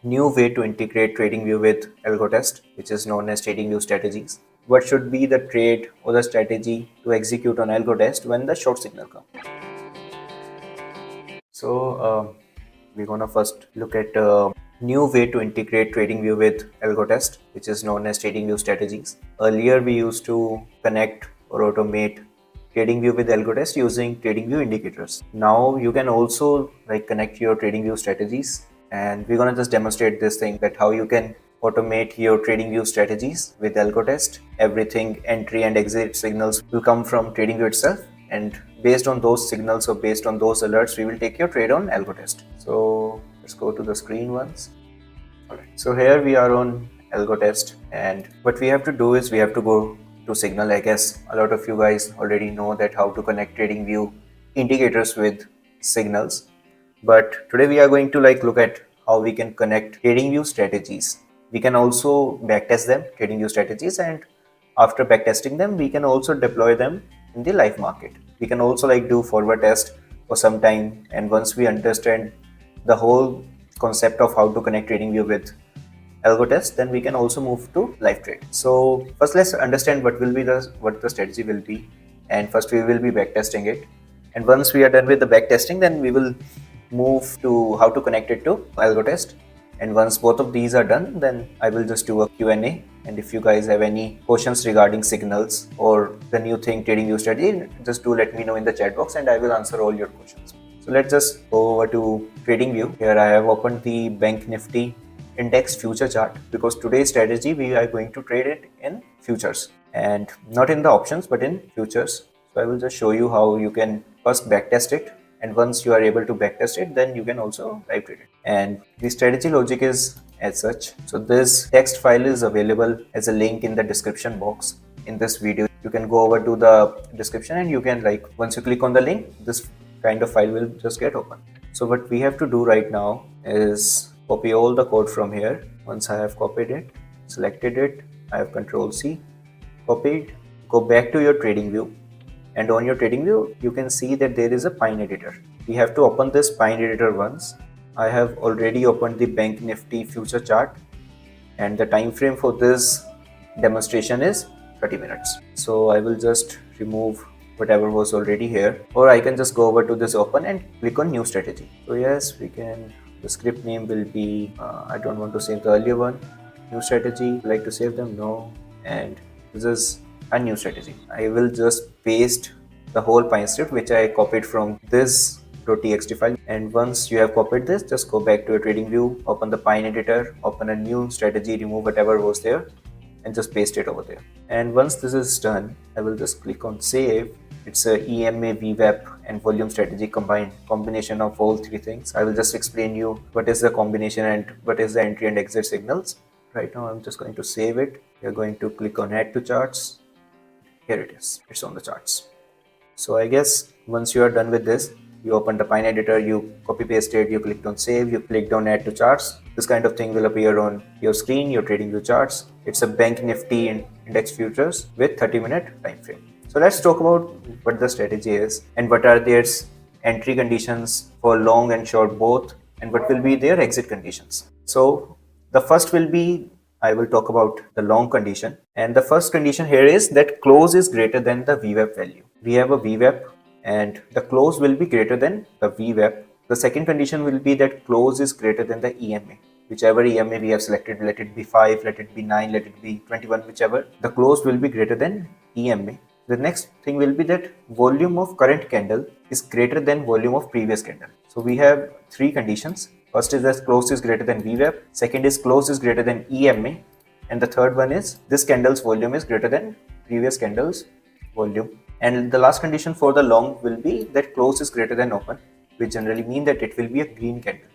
new way to integrate TradingView with AlgoTest, which is known as TradingView Strategies. What should be the trade or the strategy to execute on AlgoTest when the short signal comes? So we're gonna first look at a new way to integrate TradingView with AlgoTest, which is known as TradingView Strategies. Earlier, we used to connect or automate TradingView with AlgoTest using TradingView indicators. Now you can also connect your TradingView strategies, and we're gonna just demonstrate this thing, that how you can automate your TradingView strategies with AlgoTest. Everything, entry and exit signals, will come from TradingView itself, and based on those signals or based on those alerts, we will take your trade on AlgoTest. So let's go to the screen once. Alright, so here we are on AlgoTest, and what we have to do is we have to go to Signal. I guess a lot of you guys already know that how to connect TradingView indicators with signals, but today we are going to look at how we can connect TradingView strategies. We can also backtest them, TradingView strategies, and after backtesting them, we can also deploy them in the live market. We can also do forward test for some time, and once we understand the whole concept of how to connect TradingView with AlgoTest, then we can also move to live trade. So first, let's understand what the strategy will be, and first we will be backtesting it. And once we are done with the backtesting, then we will move to how to connect it to AlgoTest. And once both of these are done, then I will just do a Q&A. And if you guys have any questions regarding signals or the new thing TradingView strategy, just do let me know in the chat box and I will answer all your questions. So let's just go over to TradingView. Here I have opened the Bank Nifty Index future chart, because today's strategy we are going to trade it in futures and not in the options but in futures. So I will just show you how you can first backtest it, and once you are able to backtest it, then you can also live trade it. And the strategy logic is as such. So this text file is available as a link in the description box in this video. You can go over to the description and you can once you click on the link, this kind of file will just get open. So what we have to do right now is copy all the code from here. Once I have copied it, selected it, I have Control C, copied, go back to your TradingView, and on your TradingView you can see that there is a Pine editor. We have to open this Pine editor once. I have already opened the Bank Nifty future chart, and the time frame for this demonstration is 30 minutes. So I will just remove whatever was already here, or I can just go over to this open and click on new strategy. So yes, we can, the script name will be I don't want to save the earlier one. New strategy, like to save them? No. And this is a new strategy. I will just paste the whole Pine script which I copied from this .txt file, and once you have copied this, just go back to your TradingView, open the Pine editor, open a new strategy, remove whatever was there and just paste it over there. And once this is done, I will just click on save. It's a EMA, VWAP and volume strategy combination of all three things. I will just explain you what is the combination and what is the entry and exit signals. Right now I'm just going to save it. You're going to click on add to charts. Here it is, it's on the charts. So I guess once you are done with this, you open the Pine editor, you copy pasted, you clicked on save, you clicked on add to charts. This kind of thing will appear on your screen, your TradingView charts. It's a Bank Nifty index futures with 30-minute time frame. So let's talk about what the strategy is and what are their entry conditions for long and short both, and what will be their exit conditions. So the first will be, I will talk about the long condition, and the first condition here is that close is greater than the VWAP value. We have a VWAP and the close will be greater than the VWAP. The second condition will be that close is greater than the EMA. Whichever EMA we have selected, let it be 5, let it be 9, let it be 21, whichever, the close will be greater than EMA. The next thing will be that volume of current candle is greater than volume of previous candle. So we have three conditions. First is that close is greater than VWAP, second is close is greater than EMA, and the third one is this candle's volume is greater than previous candle's volume. And the last condition for the long will be that close is greater than open, which generally mean that it will be a green candle.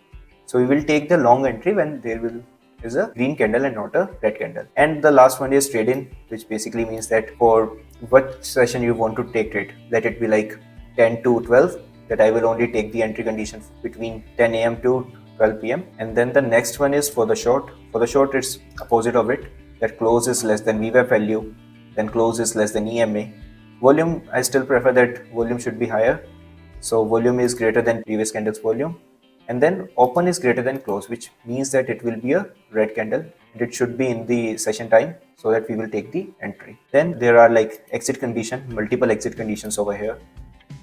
So we will take the long entry when there is a green candle and not a red candle. And the last one is trade in, which basically means that for what session you want to take trade, let it be 10 to 12, that I will only take the entry condition between 10 a.m. to 12 p.m. And then the next one is for the short. For the short, it's opposite of it, that close is less than VWAP value, then close is less than EMA. Volume, I still prefer that volume should be higher. So volume is greater than previous candle's volume. and then open is greater than close, which means that it will be a red candle and it should be in the session time so that we will take the entry. Then there are like exit condition, multiple exit conditions over here.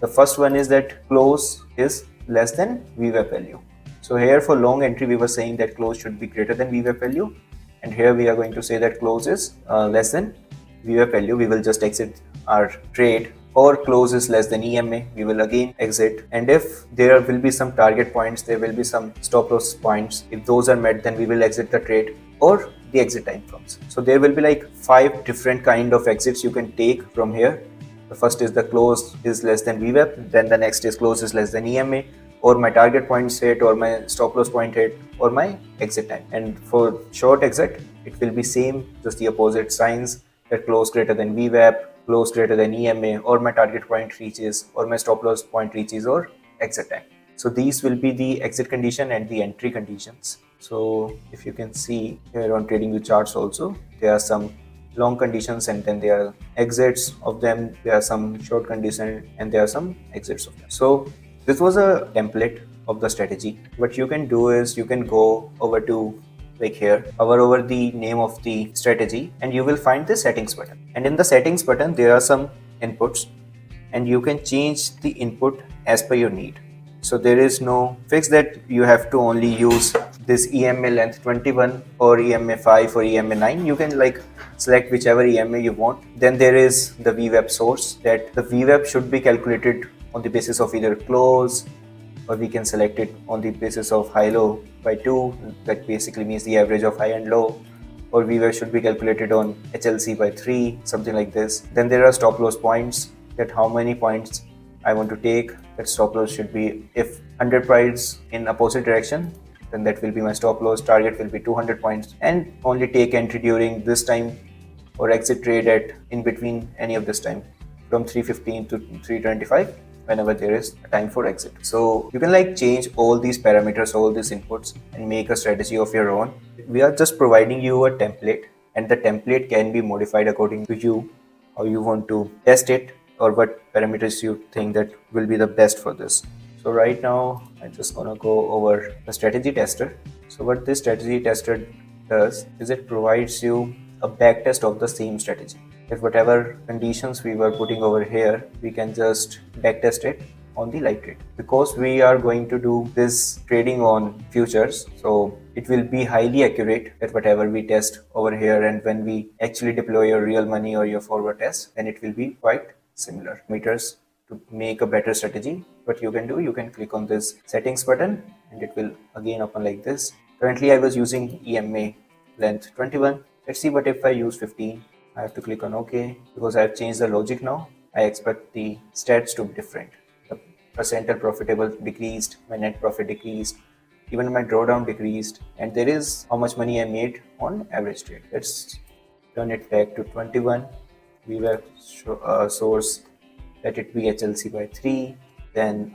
The first one is that close is less than VWAP value. So here for long entry, we were saying that close should be greater than VWAP value. And here we are going to say that close is less than VWAP value. We will just exit our trade, or close is less than EMA. We will again exit. And if there will be some target points, there will be some stop loss points. If those are met, then we will exit the trade, or the exit time comes. So there will be like 5 different kind of exits you can take from here. The first is the close is less than VWAP, then the next is close is less than EMA, or my target points hit, or my stop loss point hit, or my exit time. And for short exit, it will be same, just the opposite signs, that close greater than VWAP, close greater than EMA, or my target point reaches, or my stop loss point reaches, or exit time. So these will be the exit condition and the entry conditions. So if you can see here on TradingView charts also, there are some long conditions and then there are exits of them, there are some short conditions and there are some exits of them. So this was a template of the strategy. What you can do is you can go over to like here, hover over the name of the strategy and you will find the settings button. And in the settings button, there are some inputs and you can change the input as per your need. So there is no fix that you have to only use this EMA length 21 or EMA 5 or EMA 9. You can like select whichever EMA you want. Then there is the VWAP source, that the VWAP should be calculated on the basis of either close, or we can select it on the basis of high low by 2. That basically means the average of high and low. Or VWAP should be calculated on HLC by 3, something like this. Then there are stop loss points, that how many points I want to take. That stop loss should be, if 100 points in opposite direction, then that will be my stop loss. Target will be 200 points, and only take entry during this time or exit trade at in between any of this time from 3:15 to 3:25 whenever there is a time for exit. So you can like change all these parameters, all these inputs, and make a strategy of your own. We are just providing you a template, and the template can be modified according to you, how you want to test it, or what parameters you think that will be the best for this. So right now I'm just gonna go over the strategy tester. So what this strategy tester does is it provides you a backtest of the same strategy. If whatever conditions we were putting over here, we can just backtest it on the live trade. Because we are going to do this trading on futures, so it will be highly accurate at whatever we test over here, and when we actually deploy your real money or your forward test, then it will be quite similar meters. To make a better strategy, what you can do, you can click on this settings button and it will again open like this. Currently I was using EMA length 21. Let's see what if I use 15. I have to click on OK because I have changed the logic now. I expect the stats to be different. The percentile profitable decreased, my net profit decreased, even my drawdown decreased, and there is how much money I made on average trade. Let's turn it back to 21. We were source, let it be HLC by 3. Then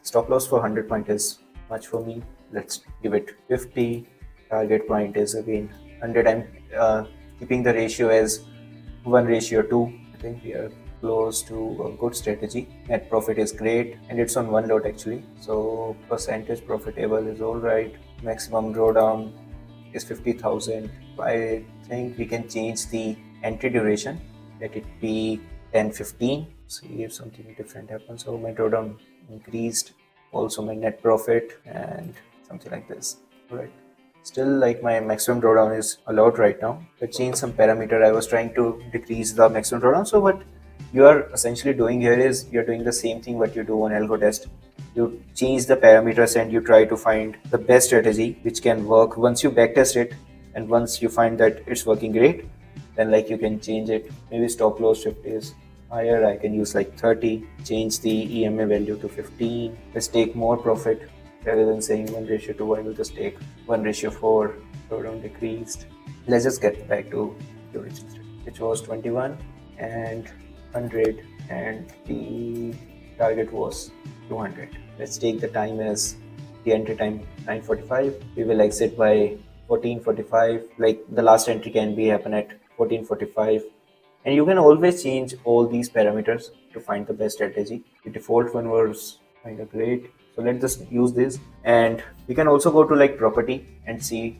stop loss for 100 point is much for me. Let's give it 50. Target point is again 100. I'm keeping the ratio as 1:2. I think we are close to a good strategy. Net profit is great and it's on one lot actually. So percentage profitable is all right. Maximum drawdown is 50,000. I think we can change the entry duration. Let it be 10-15. See if something different happens. So my drawdown increased, also my net profit, and something like this. All right. Still, like my maximum drawdown is allowed right now. I changed some parameter. I was trying to decrease the maximum drawdown. So what you are essentially doing here is you're doing the same thing what you do on AlgoTest. You change the parameters and you try to find the best strategy which can work. Once you backtest it and once you find that it's working great, then like you can change it. Maybe stop loss shift is higher. I can use like 30. Change the EMA value to 15. Let's take more profit. Rather than saying 1:2, I will just take 1:4. Drawdown decreased. Let's just get back to the original state, which was 21 and 100, and the target was 200. Let's take the time as the entry time 9:45. We will exit by 14:45. Like the last entry can be happen at 14:45. And you can always change all these parameters to find the best strategy. The default one was kind of great. So let's just use this, and we can also go to like property and see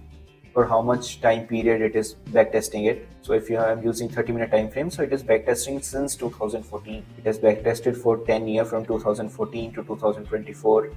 for how much time period it is backtesting it. So if I'm using 30-minute time frame, so it is backtesting since 2014. It has backtested for 10 years from 2014 to 2024,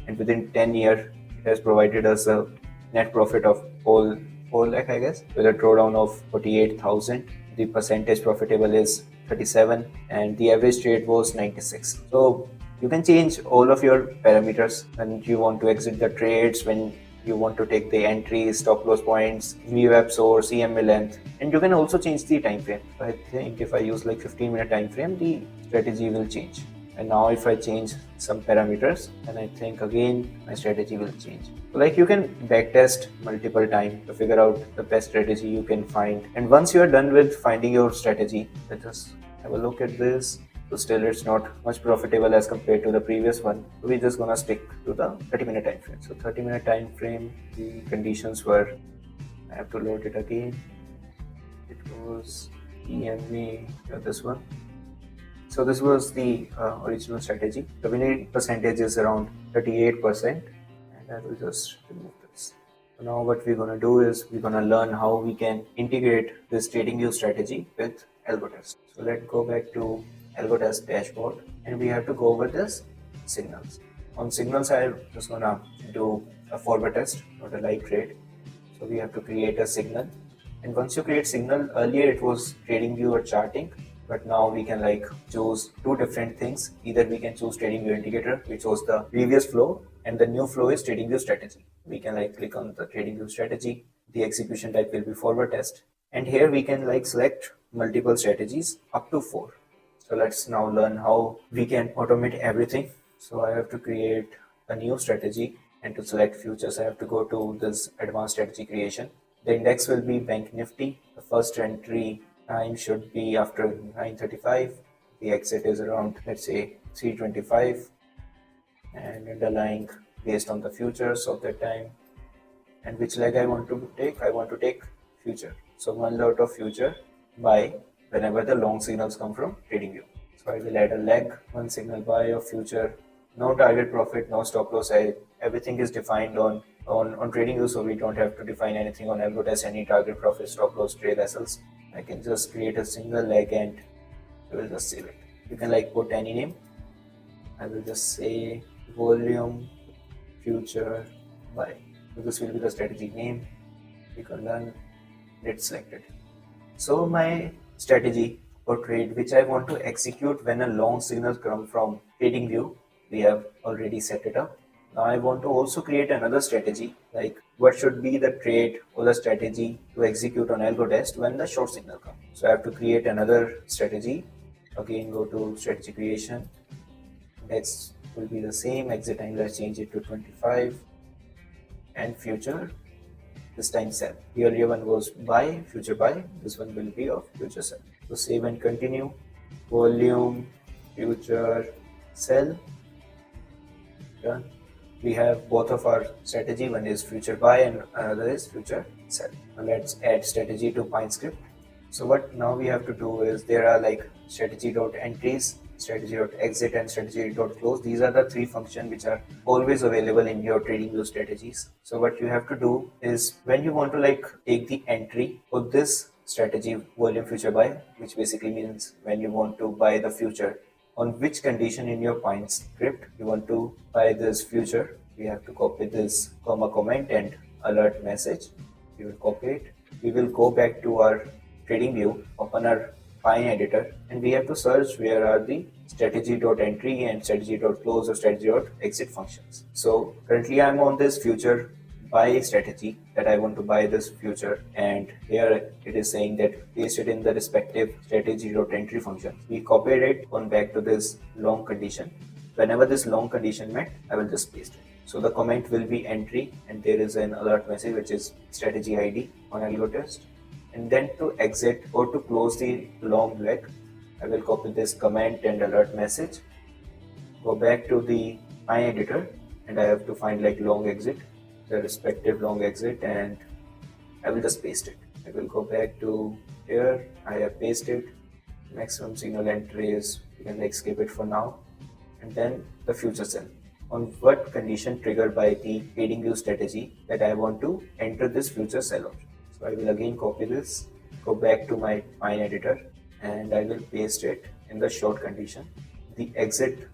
and within 10 years it has provided us a net profit of whole lakh, I guess, with a drawdown of 48,000. The percentage profitable is 37, and the average trade was 96. So you can change all of your parameters when you want to exit the trades, when you want to take the entries, stop loss points, VWAP source, EMA length, and you can also change the time frame. I think if I use like 15-minute time frame, the strategy will change. And now if I change some parameters, then I think again my strategy will change. So like you can backtest multiple times to figure out the best strategy you can find. And once you are done with finding your strategy, let's just have a look at this. So still it's not much profitable as compared to the previous one. So we're just gonna stick to the 30-minute time frame. So 30-minute time frame, the conditions were, I have to load it again. It was EMA, this one. So this was the original strategy. The winning percentage is around 38%, and I will just remove this. So now what we're going to do is we're going to learn how we can integrate this TradingView strategy with AlgoTest. So let's go back to AlgoTest dashboard, and we have to go over this signals. On signals, I'm just going to do a forward test, not a live trade. So we have to create a signal, and once you create signal, earlier it was TradingView or charting. But now we can like choose two different things. Either we can choose TradingView indicator, which was the previous flow, and the new flow is TradingView strategy. We can like click on the TradingView strategy. The execution type will be forward test. And here we can like select multiple strategies up to 4. So let's now learn how we can automate everything. So I have to create a new strategy, and to select futures, I have to go to this advanced strategy creation. The index will be Bank Nifty. The first entry time should be after 9:35. The exit is around, let's say, 3:25, and underlying based on the futures of that time. And which leg I want to take? I want to take future. So one lot of future buy whenever the long signals come from TradingView. So I will add a leg, one signal buy of future. No target profit, no stop loss. Everything is defined on TradingView, so we don't have to define anything on AlgoTest, any target profit, stop loss, trade vessels. I can just create a single leg and I will just save it. You can like put any name. I will just say volume future buy. So this will be the strategy name. We can run, let's select it. So my strategy or trade which I want to execute when a long signal comes from TradingView, we have already set it up. Now I want to also create another strategy, like what should be the trade or the strategy to execute on AlgoTest when the short signal comes. So I have to create another strategy. Again, go to strategy creation. Next will be the same. Exit time, let's change it to 25. And future, this time sell. The earlier one was buy, future buy. This one will be of future sell. So save and continue. Volume, future, sell. Done. We have both of our strategy. One is future buy and another is future sell. Now let's add strategy to PineScript. So what now we have to do is there are like strategy.entries, strategy.exit and strategy.close. These are the 3 functions which are always available in your TradingView strategies. So what you have to do is when you want to like take the entry for this strategy volume future buy, which basically means when you want to buy the future, on which condition in your PineScript you want to buy this future, we have to copy this comma comment and alert message. We will copy it. We will go back to our TradingView, open our Pine editor, and we have to search where are the strategy.entry and strategy.close or strategy.exit functions. So currently I'm on this future buy strategy that I want to buy this future, and here it is saying that paste it in the respective strategy.entry function. We copied it on back to this long condition. Whenever this long condition met, I will just paste it. So the comment will be entry, and there is an alert message which is strategy ID on AlgoTest. And then to exit or to close the long leg, I will copy this comment and alert message, go back to the my editor, and I have to find like long exit, the respective long exit, and I will just paste it. I will go back to here. I have pasted. Maximum signal entry is, you can like skip it for now, and then the future sell. on what condition triggered by the TradingView strategy that I want to enter this future sell option. So I will again copy this, go back to my fine editor, and I will paste it in the short condition. The exit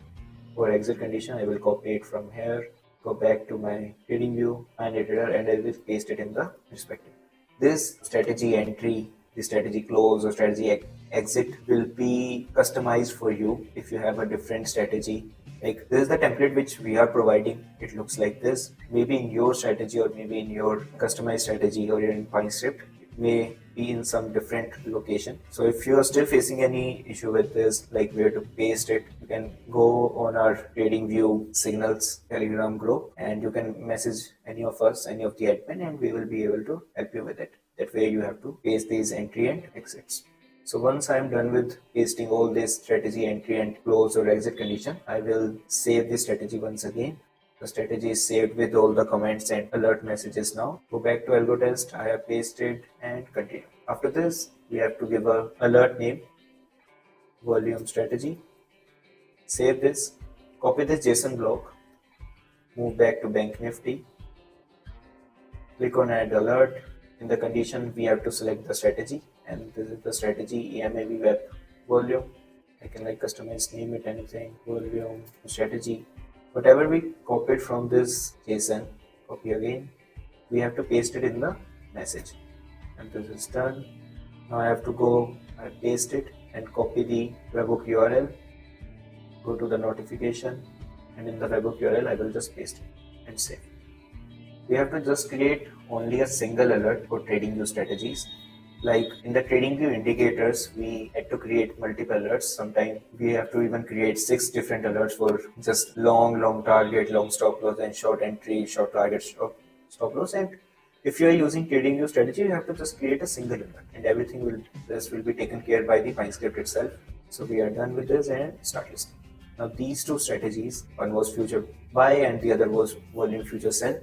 condition, I will copy it from here, go back to my TradingView fine editor, and I will paste it in the respective. This strategy entry, the strategy close or strategy exit will be customized for you if you have a different strategy. Like this is the template which we are providing. It looks like this. Maybe in your strategy or maybe in your customized strategy or in fine script, it may be in some different location. So if you are still facing any issue with this, like where to paste it, you can go on our TradingView Signals Telegram group and you can message any of us, any of the admin, and we will be able to help you with it. That way you have to paste these entry and exits. So once I am done with pasting all this strategy entry and close or exit condition, I will save the strategy once again. The strategy is saved with all the comments and alert messages now. Go back to AlgoTest, I have pasted and continue. After this, we have to give a alert name, volume strategy. Save this, copy this JSON block, move back to Bank Nifty, click on add alert. In the condition, we have to select the strategy, and this is the strategy EMAV web volume. I can like customize, name it anything, volume, strategy, whatever we copied from this JSON, copy again. We have to paste it in the message, and this is done. Now I have to go, I paste it and copy the webhook URL, go to the notification, and in the webhook URL, I will just paste it and save. We have to just create only a single alert for TradingView strategies. Like in the TradingView indicators, we had to create multiple alerts. Sometimes we have to even create 6 different alerts for just long target, long stop loss, and short entry, short target, stop loss. And if you are using TradingView strategy, you have to just create a single alert, and everything will be taken care by the fine script itself. So we are done with this and start listening. Now these two strategies, one was future buy and the other was volume future sell.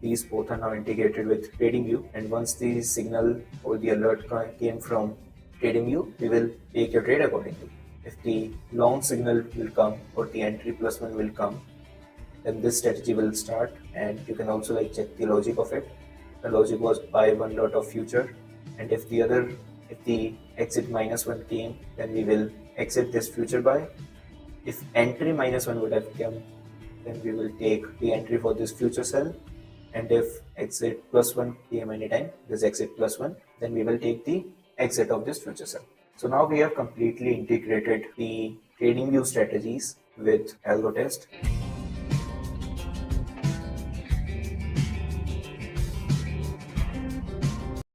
These both are now integrated with TradingView, and once the signal or the alert came from TradingView, we will take your trade accordingly. If the long signal will come or the entry +1 will come, then this strategy will start, and you can also like check the logic of it. The logic was buy one lot of future, and if the exit -1 came, then we will exit this future buy. If entry -1 would have come, then we will take the entry for this future sell. And if exit +1 came anytime, this exit +1, then we will take the exit of this future sell. So now we have completely integrated the TradingView strategies with AlgoTest.